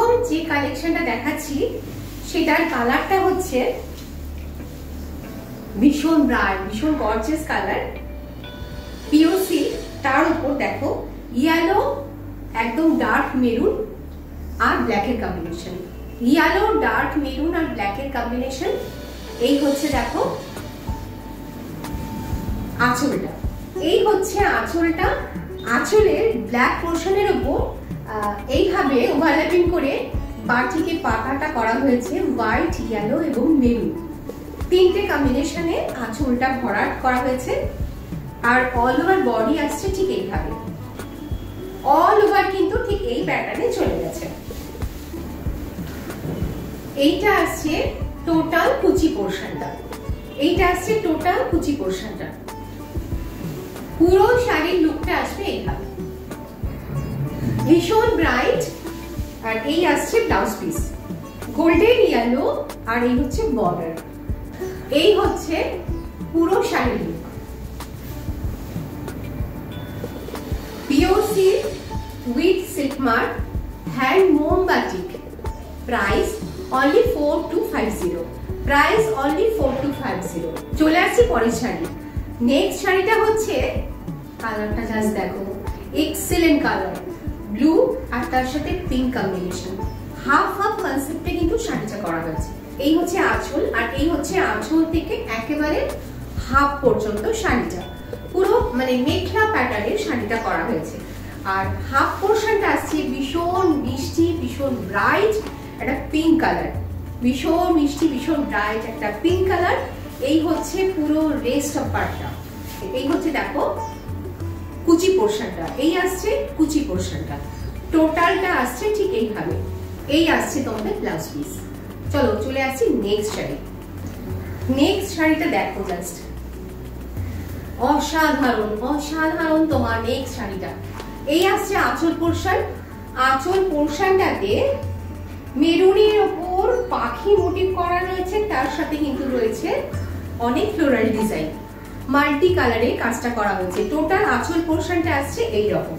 প্রথম যে কালেকশনটা দেখাচ্ছি সেটার কালারটা হচ্ছে ভীষণ ব্রাইট, ভীষণ গর্জিয়াস কালার, পিওর সিল্ক। তার উপর দেখো ইয়েলো, একদম ডার্ক মেরুন আর ব্ল্যাকের কম্বিনেশন, ইয়েলো ডার্ক মেরুন আর ব্ল্যাকের কম্বিনেশন। এই হচ্ছে দেখো আঁচলটা, এই হচ্ছে আঁচলটা। আঁচলের ব্ল্যাক পোর্শনের উপর এইভাবে ওভারল্যাপিং করে বাটিকে পাতাটা করা হয়েছে হোয়াইট, ইয়েলো এবং মেরুন, তিনটে কম্বিনেশনে আঁচলটা ভরাট করা হয়েছে। আর অল ওভার বডি আসছে ঠিক এইভাবে, অল ওভার কিন্তু ঠিক এই প্যাটার্নে চলে গেছে। এইটা আসছে টোটাল কুচি পোর্শনটা, এইটা আসছে টোটাল কুচি পোর্শনটা। পুরো শাড়ির লুকটা আসবে এইভাবে, ভীষণ ব্রাইট। আর এই আসছে ব্লাউজ পিস, গোল্ডেন ইয়েলো, আর এই হচ্ছে বর্ডার। এই হচ্ছে পুরো শাড়ির look, pure silk with silk mark, hand মোম batik, price only 4250, price only 4250। চলে আসছি পরের শাড়ি। নেক্সট শাড়িটা হচ্ছে, কালারটা জাস্ট দেখো, এক্সেলেন্ট কালার, ব্লু আর তার সাথে পিঙ্ক কম্বিনেশন, হাফ হাফ কনসেপ্টে কিন্তু শাড়িটা করা হয়েছে। এই হচ্ছে আঁচল, আর এই হচ্ছে আঁচল থেকে একেবারে হাফ পর্যন্ত শাড়িটা পুরো মানে মেখলা প্যাটার্নের শাড়িটা করা হয়েছে। আর হাফ পোর্শনটা আসছে ভীষণ মিষ্টি, ভীষণ ব্রাইট একটা পিঙ্ক কালার, ভীষণ মিষ্টি, ভীষণ ব্রাইট একটা পিঙ্ক কালার। এই হচ্ছে পুরো রেস্ট অফ পার্টটা। এই হচ্ছে দেখো কুচি পোর্শনটা, এই আসছে কুচি পোর্শনটা, টোটালটা আসছে ঠিক এইভাবে। এই আসছে তোমাদের ব্লাউজ পিস। চলো চলে আসছি নেক্সট শাড়ি। নেক্সট শাড়িটা দেখো, জাস্ট অসাধারণ, অসাধারণ তোমার নেক্সট শাড়িটা। এই আসছে আঁচল পোর্শন, আঁচল পোর্শনটাতে মেরুনের ওপর পাখি মোটিভ করা রয়েছে, তার সাথে কিন্তু রয়েছে অনেক ফ্লোরাল ডিজাইন, মাল্টি কালারে কাজটা করা হয়েছে। টোটাল আঁচল পোর্শনটা আসছে এইরকম,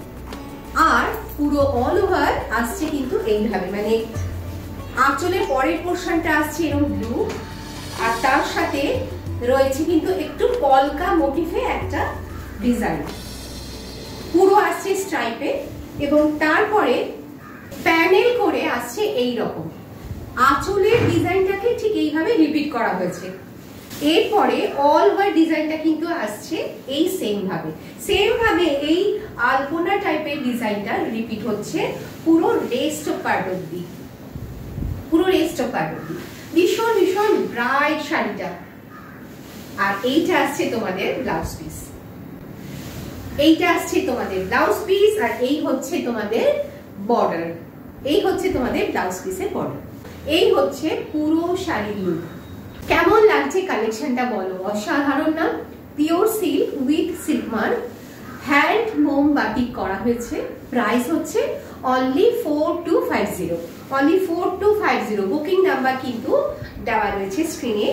আর পুরো অল ওভার আসছে কিন্তু এইভাবে, মানে আঁচলের পরের পোর্শনটা আসছে এরকম ব্লু, আর তার সাথে রয়েছে কিন্তু একটু পলকা মোটিভে একটা ডিজাইন, পুরো আসছে স্ট্রাইপে, এবং তারপরে প্যানেল করে আসছে এই রকম। আঁচলের ডিজাইনটাকে ঠিক এইভাবে রিপিট করা হয়েছে। এরপরে অল ওভার ডিজাইনটা কিন্তু আসছে এই সেম ভাবে এই আলপনা টাইপের ডিজাইনটা রিপিট হচ্ছে পুরো রেস্ট অফ পার্ট অব্দি, পুরো রেস্ট অফ পার্ট অব্দি। ভীষণ ভীষণ ব্রাইট শাড়িটা। আর এইটা আসছে তোমাদের ব্লাউজ পিস, এইটা আসছে তোমাদের ব্লাউজ পিস, আর এই হচ্ছে তোমাদের বর্ডার, এই হচ্ছে তোমাদের ব্লাউজ পিসের বর্ডার। এই হচ্ছে পুরো শাড়ির লুক। কেমন লাগছে কালেকশনটা বলো? অসাধারণ না? Pure silk with silk mark, hand মোম বাটিক করা হয়েছে। প্রাইস হচ্ছে অনলি 4250, অনলি 4250। বুকিং নাম্বার কিন্তু দেওয়া রয়েছে স্ক্রিনে।